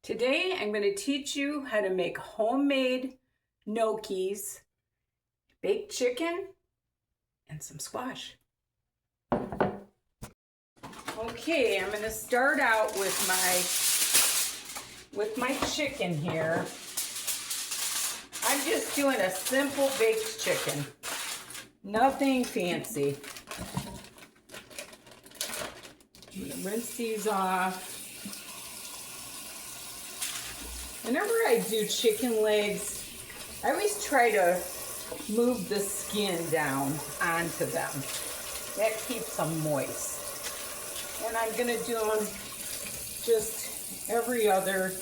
Today I'm going to teach you how to make homemade gnocchis, baked chicken, and some squash. Okay, I'm going to start out with my chicken here. I'm just doing a simple baked chicken. Nothing fancy. I'm going to rinse these off. Whenever I do chicken legs, I always try to move the skin down onto them. That keeps them moist. And I'm going to do them just every other,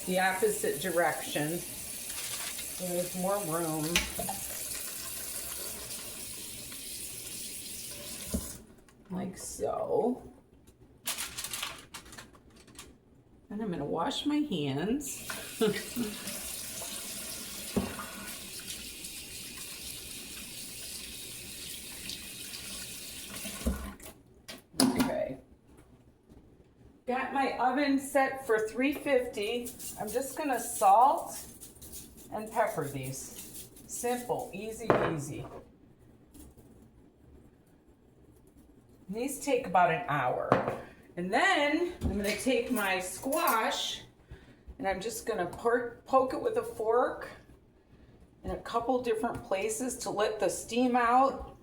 the opposite direction. So there's more room. Like so. And I'm going to wash my hands. Okay. Got my oven set for 350. I'm just going to salt and pepper these. Simple, easy peasy. These take about an hour. And then I'm going to take my squash and I'm just going to poke it with a fork in a couple different places to let the steam out.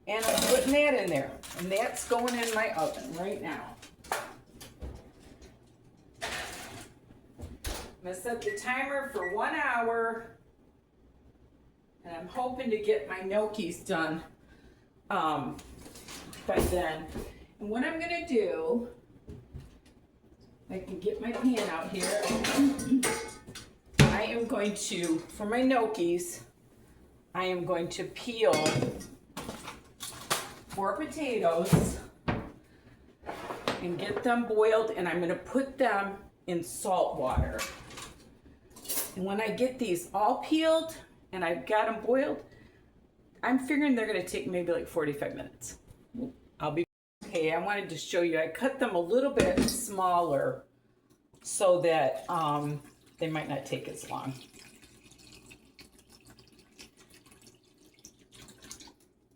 And I'm putting that in there. And that's going in my oven right now. I'm going to set the timer for 1 hour. And I'm hoping to get my gnocchis done by then. And what I'm going to do, I can get my pan out here. I am going to, for my gnocchis, I am going to peel 4 potatoes and get them boiled, and I'm going to put them in salt water. And when I get these all peeled and I've got them boiled, I'm figuring they're going to take maybe like 45 minutes. I'll be okay. I wanted to show you, I cut them a little bit smaller so that they might not take as long.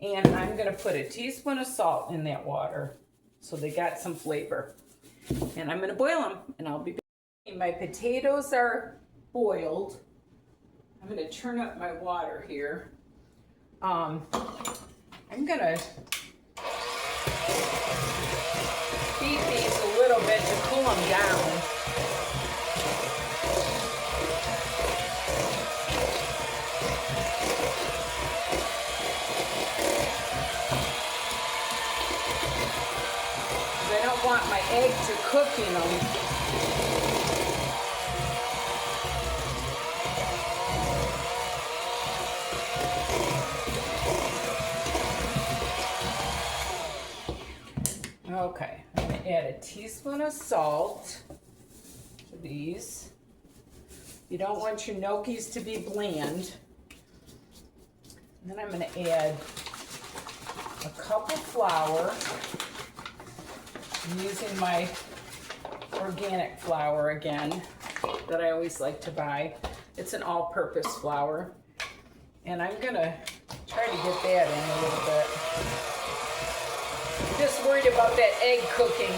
And I'm going to put a teaspoon of salt in that water so they got some flavor. And I'm going to boil them, and I'll be back. My potatoes are boiled. I'm going to turn up my water here. I'm going to beat these a little bit to cool them down. I don't want my egg to cook in them. Okay, I'm going to add a teaspoon of salt to these. You don't want your gnocchis to be bland. And then I'm going to add a cup of flour. I'm using my organic flour again that I always like to buy. It's an all-purpose flour. And I'm going to try to get that in a little bit. I'm just worried about that egg cooking.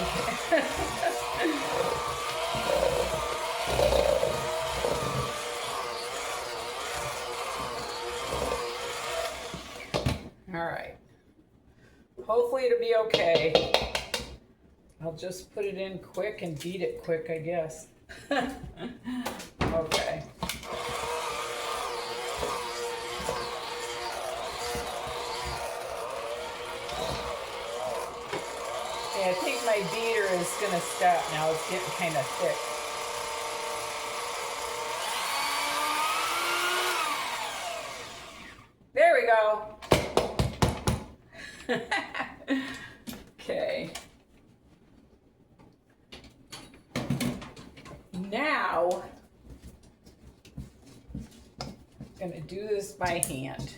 All right. Hopefully it'll be okay. I'll just put it in quick and beat it quick, I guess. Okay. Yeah, I think my beater is going to stop now. It's getting kind of thick. There we go. Okay. Now, I'm going to do this by hand.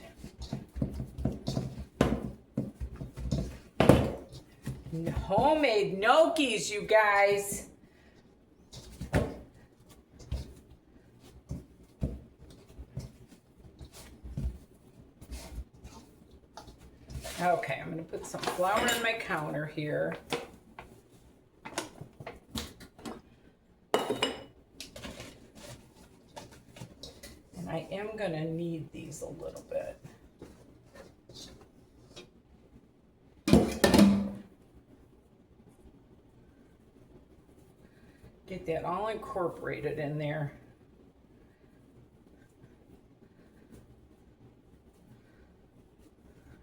Homemade gnocchis, you guys. Okay, I'm gonna put some flour on my counter here. And I am gonna knead these a little bit. Get that all incorporated in there.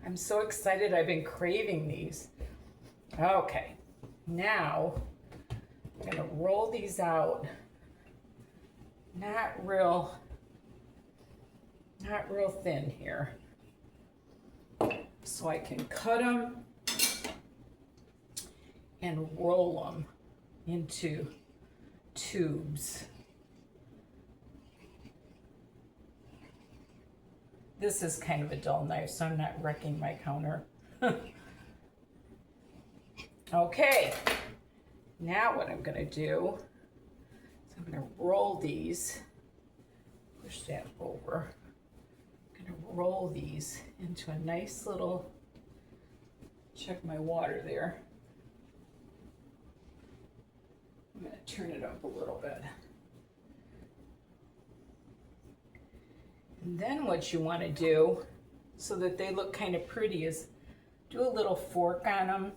I'm so excited. I've been craving these. Okay, now I'm gonna roll these out. Not real thin here. So I can cut them and roll them into tubes. This is kind of a dull knife, so I'm not wrecking my counter. Okay, now what I'm gonna do is I'm gonna roll these, push that over. I'm gonna roll these into a nice little, check my water there. I'm gonna turn it up a little bit. And then what you want to do, so that they look kind of pretty, is do a little fork on them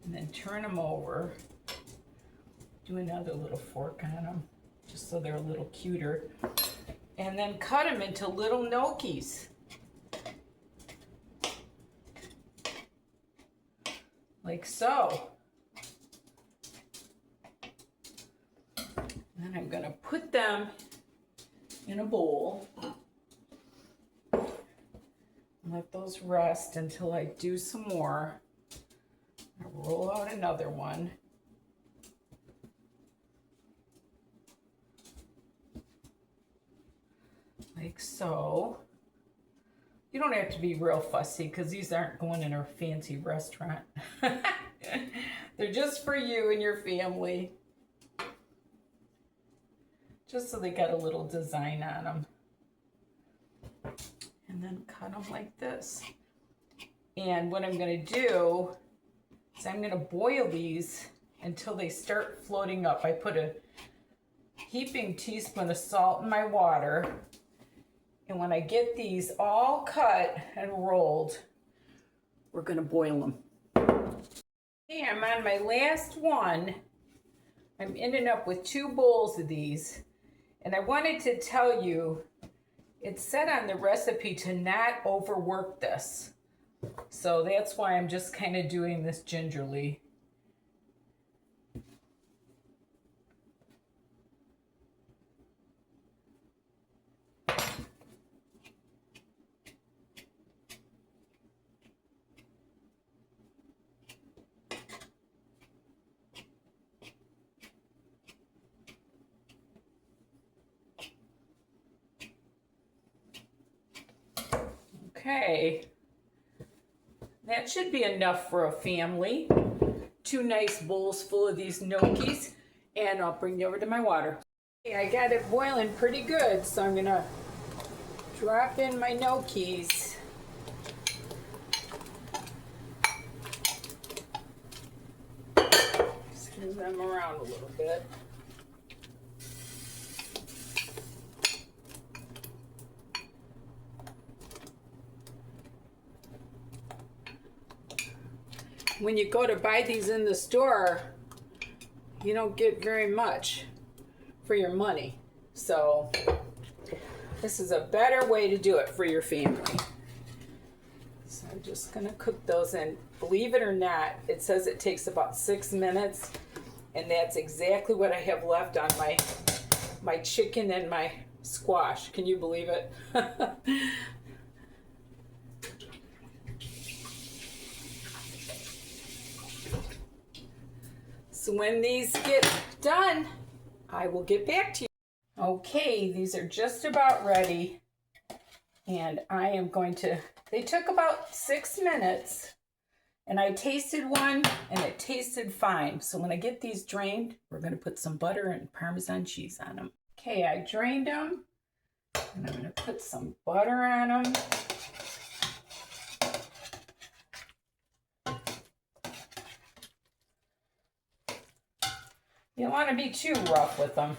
and then turn them over. Do another little fork on them, just so they're a little cuter. And then cut them into little gnocchis. Like so. And then I'm going to put them in a bowl and let those rest until I do some more. I'll roll out another one. Like so. You don't have to be real fussy because these aren't going in a fancy restaurant. They're just for you and your family. Just so they got a little design on them. And then cut them like this. And what I'm going to do is I'm going to boil these until they start floating up. I put a heaping teaspoon of salt in my water. And when I get these all cut and rolled, we're going to boil them. Okay, I'm on my last one. I'm ending up with 2 bowls of these. And I wanted to tell you, it said on the recipe to not overwork this. So that's why I'm just kind of doing this gingerly. Okay, that should be enough for a family. 2 nice bowls full of these gnocchis, and I'll bring you over to my water. Okay, I got it boiling pretty good, so I'm gonna drop in my gnocchis. Stir them around a little bit. When you go to buy these in the store, you don't get very much for your money. So this is a better way to do it for your family. So I'm just gonna cook those in. Believe it or not, it says it takes about 6 minutes, and that's exactly what I have left on my chicken and my squash. Can you believe it? So when these get done, I will get back to you. Okay, these are just about ready. And I am going to, they took about 6 minutes. And I tasted one and it tasted fine. So when I get these drained, we're going to put some butter and Parmesan cheese on them. Okay, I drained them. And I'm going to put some butter on them. You don't want to be too rough with them.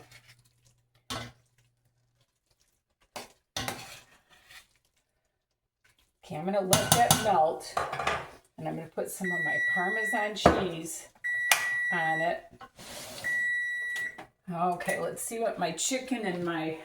Okay, I'm going to let that melt, and I'm going to put some of my Parmesan cheese on it. Okay, let's see what my chicken and my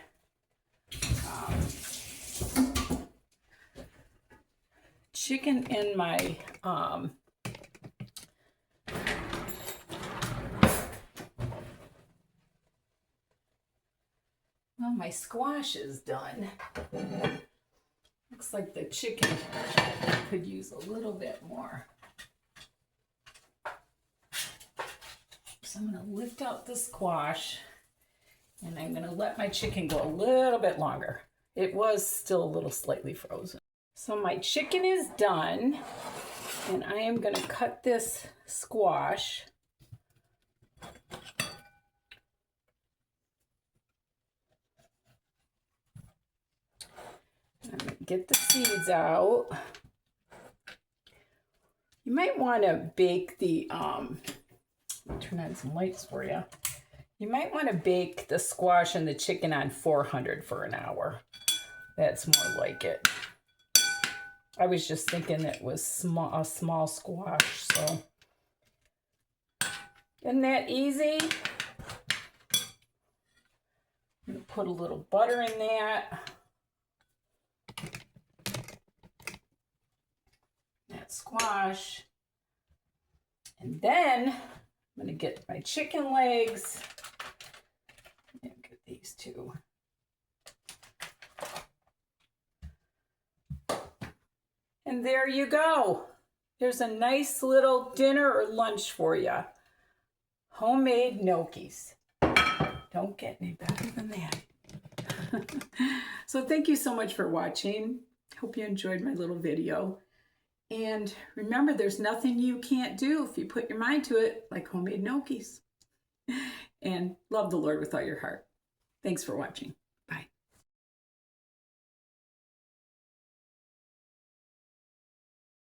well, my squash is done. Looks like the chicken could use a little bit more. So I'm going to lift out the squash, and I'm going to let my chicken go a little bit longer. It was still a little slightly frozen. So my chicken is done, and I am going to cut this squash. I'm going to get the seeds out. You might want to bake the, turn on some lights for you. You might want to bake the squash and the chicken on 400 for an hour. That's more like it. I was just thinking it was a small squash, so. Isn't that easy? I'm going to put a little butter in that. That squash. And then I'm going to get my chicken legs. And get these two. And there you go. There's a nice little dinner or lunch for you. Homemade gnocchis. Don't get any better than that. So thank you so much for watching. Hope you enjoyed my little video. And remember, there's nothing you can't do if you put your mind to it, like homemade gnocchis. And love the Lord with all your heart. Thanks for watching.